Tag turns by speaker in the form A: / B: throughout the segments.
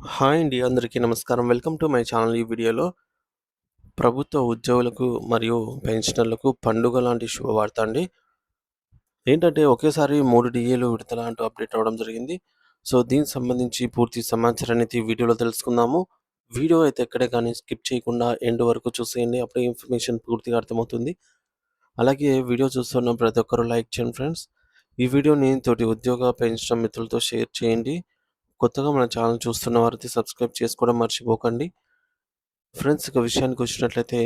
A: Hi అండి. అందరికీ నమస్కారం. Welcome to my channel. ఈ వీడియోలో ప్రభుత్వ ఉద్యోగులకు మరియు పెన్షనర్లకు పండుగ లాంటి శుభవార్త అండి. ఏంటంటే ఒకేసారి 3 డీఏలు విడుదల అంటూ అప్డేట్ అవ్వడం జరిగింది. సో, దీనికి సంబంధించి పూర్తి సమాచారాన్ని అయితే ఈ వీడియోలో తెలుసుకుందాము. వీడియో అయితే ఎక్కడే కానీ స్కిప్ చేయకుండా ఎండ్ వరకు చూసేయండి. అప్పుడే ఇన్ఫర్మేషన్ పూర్తిగా అర్థమవుతుంది. అలాగే వీడియో చూస్తున్న ప్రతి ఒక్కరు లైక్ చేయండి ఫ్రెండ్స్. ఈ వీడియోని తోటి ఉద్యోగ, పెన్షన్ మిత్రులతో షేర్ చేయండి. కొత్తగా మన ఛానల్ చూస్తున్న వారైతే సబ్స్క్రైబ్ చేసుకోవడం మర్చిపోకండి. ఫ్రెండ్స్, ఇక విషయానికొచ్చినట్లయితే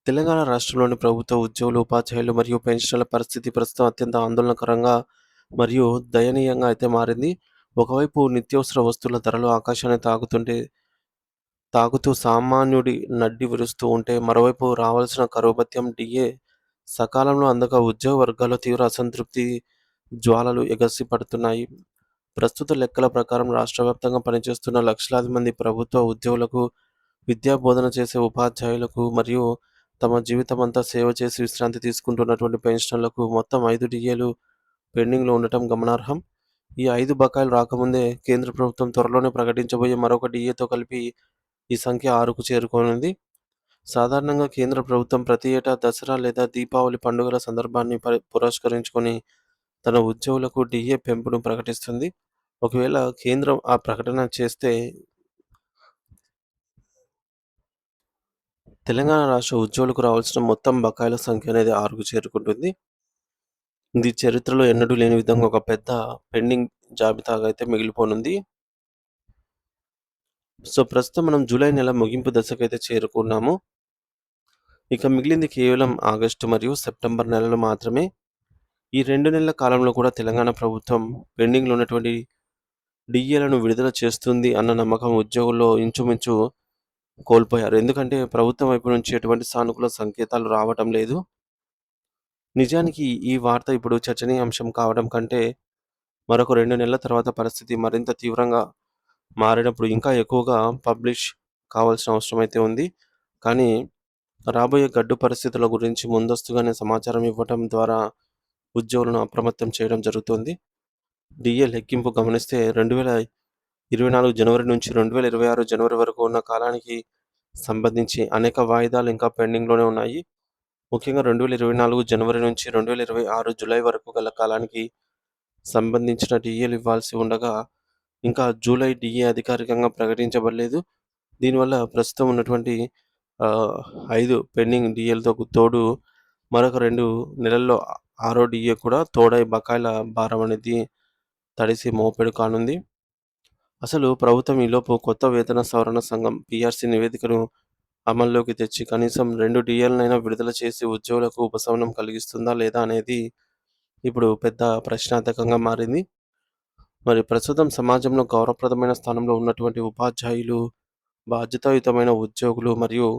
A: తెలంగాణ రాష్ట్రంలోని ప్రభుత్వ ఉద్యోగులు, ఉపాధ్యాయులు మరియు పెన్షనర్ల పరిస్థితి ప్రస్తుతం అత్యంత ఆందోళనకరంగా మరియు దయనీయంగా అయితే మారింది. ఒకవైపు నిత్యావసర వస్తువుల ధరలు ఆకాశాన్ని తాకుతూ సామాన్యుడి నడ్డి విరుస్తూ ఉంటే, మరోవైపు రావాల్సిన కరువు భత్యం డీఏ సకాలంలో అందక ఉద్యోగ వర్గాల్లో తీవ్ర అసంతృప్తి జ్వాలలు ఎగసిపడుతున్నాయి. ప్రస్తుత లెక్కల ప్రకారం రాష్ట్ర వ్యాప్తంగా పనిచేస్తున్న లక్షలాది మంది ప్రభుత్వ ఉద్యోగులకు, విద్యా బోధన చేసే ఉపాధ్యాయులకు మరియు తమ జీవితమంతా సేవ చేసి విశ్రాంతి తీసుకుంటున్నటువంటి పెన్షనర్లకు మొత్తం 5 డీఏలు పెండింగ్‌లో ఉండటం గమనార్హం. ఈ 5 బకాయిలు రాకముందే కేంద్ర ప్రభుత్వం త్వరలోనే ప్రకటించబోయే మరొక డీఏతో కలిపి ఈ సంఖ్య 6కు చేరుకోనుంది. సాధారణంగా కేంద్ర ప్రభుత్వం ప్రతి ఏటా దసరా లేదా దీపావళి పండుగల సందర్భాన్ని పురస్కరించుకొని తన ఉద్యోగులకు డీఏ పెంపును ప్రకటిస్తుంది. ఒకవేళ కేంద్రం ఆ ప్రకటన చేస్తే తెలంగాణ రాష్ట్ర ఉద్యోగులకు రావాల్సిన మొత్తం బకాయిల సంఖ్య అనేది 6కు చేరుకుంటుంది. ఇది చరిత్రలో ఎన్నడూ లేని విధంగా ఒక పెద్ద పెండింగ్ జాబితాగా అయితే మిగిలిపోనుంది. సో, ప్రస్తుతం మనం జూలై నెల ముగింపు దశకైతే చేరుకున్నాము. ఇక మిగిలింది కేవలం ఆగస్టు మరియు సెప్టెంబర్ నెలలు మాత్రమే. ఈ 2 నెలల కాలంలో కూడా తెలంగాణ ప్రభుత్వం పెండింగ్‌లో ఉన్నటువంటి డీఏలను విడుదల చేస్తుంది అన్న నమ్మకం ఉద్యోగుల్లో ఇంచుమించు కోల్పోయారు. ఎందుకంటే ప్రభుత్వం వైపు నుంచి ఎటువంటి సానుకూల సంకేతాలు రావటం లేదు. నిజానికి ఈ వార్త ఇప్పుడు చర్చనీయాంశం కావడం కంటే, మరొక 2 నెలల తర్వాత పరిస్థితి మరింత తీవ్రంగా మారినప్పుడు ఇంకా ఎక్కువగా పబ్లిష్ కావాల్సిన అవసరమైతే ఉంది. కానీ రాబోయే గడ్డు పరిస్థితుల గురించి ముందస్తుగానే సమాచారం ఇవ్వటం ద్వారా ఉద్యోగులను అప్రమత్తం చేయడం జరుగుతుంది. డీఏ లెక్కింపు గమనిస్తే 2024 జనవరి నుంచి 2026 జనవరి వరకు ఉన్న కాలానికి సంబంధించి అనేక వాయిదాలు ఇంకా పెండింగ్‌లోనే ఉన్నాయి. ముఖ్యంగా 2024 జనవరి నుంచి 2026 జూలై వరకు గల కాలానికి సంబంధించిన డీఏలు ఇవ్వాల్సి ఉండగా, ఇంకా జూలై డీఏ అధికారికంగా ప్రకటించబడలేదు. దీనివల్ల ప్రస్తుతం ఉన్నటువంటి 5 పెండింగ్ డీఏలతో తోడు మరొక 2 నెలల్లో ఆరో డీఏ కూడా తోడై బకాయిల భారం అనేది తడిసి మోపెడు కానుంది. అసలు ప్రభుత్వం ఈలోపు కొత్త వేతన సవరణ సంఘం పీఆర్సీ నివేదికను అమల్లోకి తెచ్చి కనీసం 2 డీఏలనైనా విడుదల చేసి ఉద్యోగులకు ఉపశమనం కలిగిస్తుందా లేదా అనేది ఇప్పుడు పెద్ద ప్రశ్నార్థకంగా మారింది. మరి ప్రస్తుతం సమాజంలో గౌరవప్రదమైన స్థానంలో ఉన్నటువంటి ఉపాధ్యాయులు, బాధ్యతాయుతమైన ఉద్యోగులు మరియు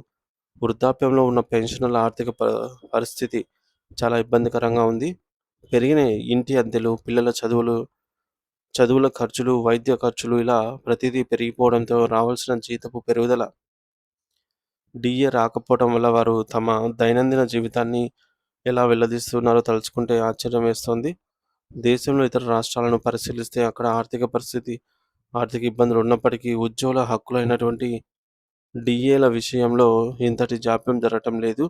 A: వృద్ధాప్యంలో ఉన్న పెన్షనర్ల ఆర్థిక పరిస్థితి చాలా ఇబ్బందికరంగా ఉంది. పెరిగిన ఇంటి అద్దెలు, పిల్లల చదువుల ఖర్చులు, వైద్య ఖర్చులు ఇలా ప్రతిదీ పెరిగిపోవడంతో రావాల్సిన జీతపు పెరుగుదల డీఏ రాకపోవడం వల్ల వారు తమ దైనందిన జీవితాన్ని ఎలా వెల్లదీస్తున్నారో తలుచుకుంటే ఆశ్చర్యం వేస్తోంది. దేశంలో ఇతర రాష్ట్రాలను పరిశీలిస్తే అక్కడ ఆర్థిక ఇబ్బందులు ఉన్నప్పటికీ ఉద్యోగుల హక్కులైనటువంటి డీఏల విషయంలో ఇంతటి జాప్యం జరగటం లేదు.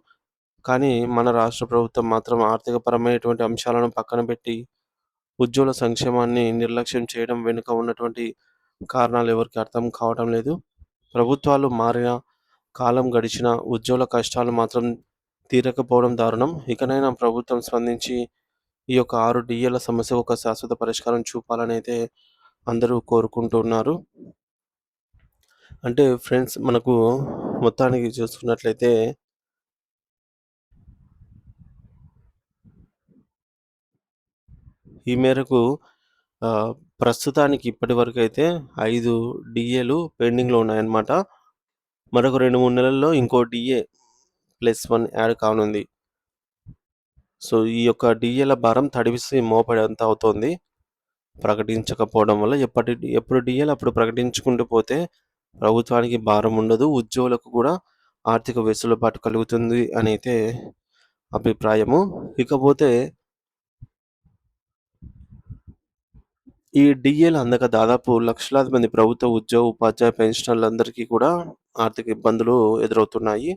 A: కానీ మన రాష్ట్ర ప్రభుత్వం మాత్రం ఆర్థికపరమైనటువంటి అంశాలను పక్కన పెట్టి ఉద్యోగుల సంక్షేమాన్ని నిర్లక్ష్యం చేయడం వెనుక ఉన్నటువంటి కారణాలు ఎవరికీ అర్థం కావడం లేదు. ప్రభుత్వాలు మారినా, కాలం గడిచినా ఉద్యోగుల కష్టాలు మాత్రం తీరకపోవడం దారుణం. ఇకనైనా ప్రభుత్వం స్పందించి ఈ యొక్క 6 డీఏల సమస్యకు ఒక శాశ్వత పరిష్కారం చూపాలని అయితే అందరూ కోరుకుంటున్నారు. అంటే ఫ్రెండ్స్, మనకు మొత్తానికి చూసుకున్నట్లయితే ఈ మేరకు ప్రస్తుతానికి ఇప్పటివరకైతే 5 డీఏలు పెండింగ్‌లో ఉన్నాయన్నమాట. మరొక 2, 3 నెలల్లో ఇంకో డీఏ +1 యాడ్ కానుంది. సో, ఈ యొక్క డీఏల భారం తడిసి మోపెడంత అవుతోంది. ప్రకటించకపోవడం వల్ల ఎప్పుడు డీఏలు అప్పుడు ప్రకటించుకుంటూ పోతే ప్రభుత్వానికి భారం ఉండదు. ఉద్యోగులకు కూడా ఆర్థిక వెసులుబాటు కలుగుతుంది అనైతే అభిప్రాయము. ఇకపోతే ఈ డీఏలు అందక దాదాపు లక్షలాది మంది ప్రభుత్వ ఉద్యోగ, ఉపాధ్యాయ పెన్షనర్లందరికీ కూడా ఆర్థిక ఇబ్బందులు ఎదురవుతున్నాయి.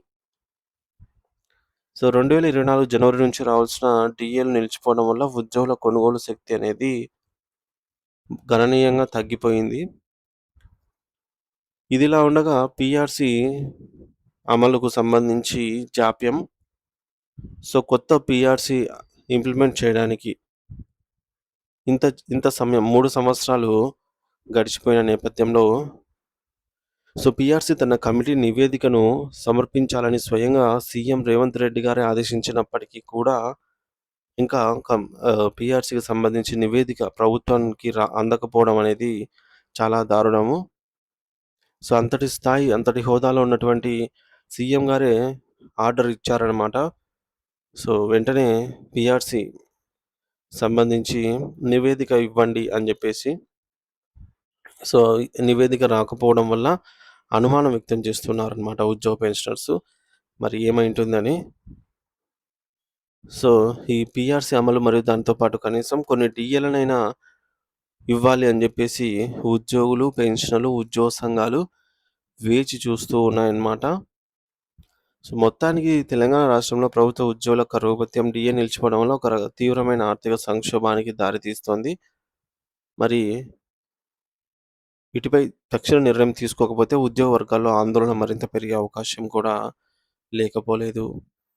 A: సో, 2024 జనవరి నుంచి రావాల్సిన డీఏలు నిలిచిపోవడం వల్ల ఉద్యోగుల కొనుగోలు శక్తి అనేది గణనీయంగా తగ్గిపోయింది. ఇదిలా ఉండగా పీఆర్సీ అమలుకు సంబంధించి జాప్యం. సో, కొత్త పీఆర్సీ ఇంప్లిమెంట్ చేయడానికి ఇంత ఇంత సమయం 3 సంవత్సరాలు గడిచిపోయిన నేపథ్యంలో పీఆర్సీ తన కమిటీ నివేదికను సమర్పించాలని స్వయంగా సీఎం రేవంత్ రెడ్డి గారే ఆదేశించినప్పటికీ కూడా ఇంకా పీఆర్సీకి సంబంధించి నివేదిక ప్రభుత్వానికి అందకపోవడం అనేది చాలా దారుణము. అంతటి స్థాయి, అంతటి హోదాలో ఉన్నటువంటి సీఎం గారే ఆర్డర్ ఇచ్చారనమాట. వెంటనే పీఆర్సీ సంబంధించి నివేదిక ఇవ్వండి అని జెప్పేసి. నివేదిక రాకపోవడం వల్ల అనుమానం వ్యక్తం చేస్తున్నారనమాట ఉద్యోగ పెన్షనర్స్. మరి ఏమైంటుందని. ఈ పీఆర్సీ అమలు మరియు దాంతో పాటు కనీసం కొన్ని డీఏలనైనా ఇవ్వాలి అని జెప్పేసి ఉద్యోగులు, పెన్షనర్లు, ఉద్యోగ సంఘాలు వేచి చూస్తూ ఉన్నాయన్నమాట. మొత్తానికి తెలంగాణ రాష్ట్రంలో ప్రభుత్వ ఉద్యోగుల కరువు భత్యం డీఏ నిలిచిపోవడం వల్ల ఒక తీవ్రమైన ఆర్థిక సంక్షోభానికి దారితీస్తోంది. మరి వీటిపై తక్షణ నిర్ణయం తీసుకోకపోతే ఉద్యోగ వర్గాల్లో ఆందోళన మరింత పెరిగే అవకాశం కూడా లేకపోలేదు.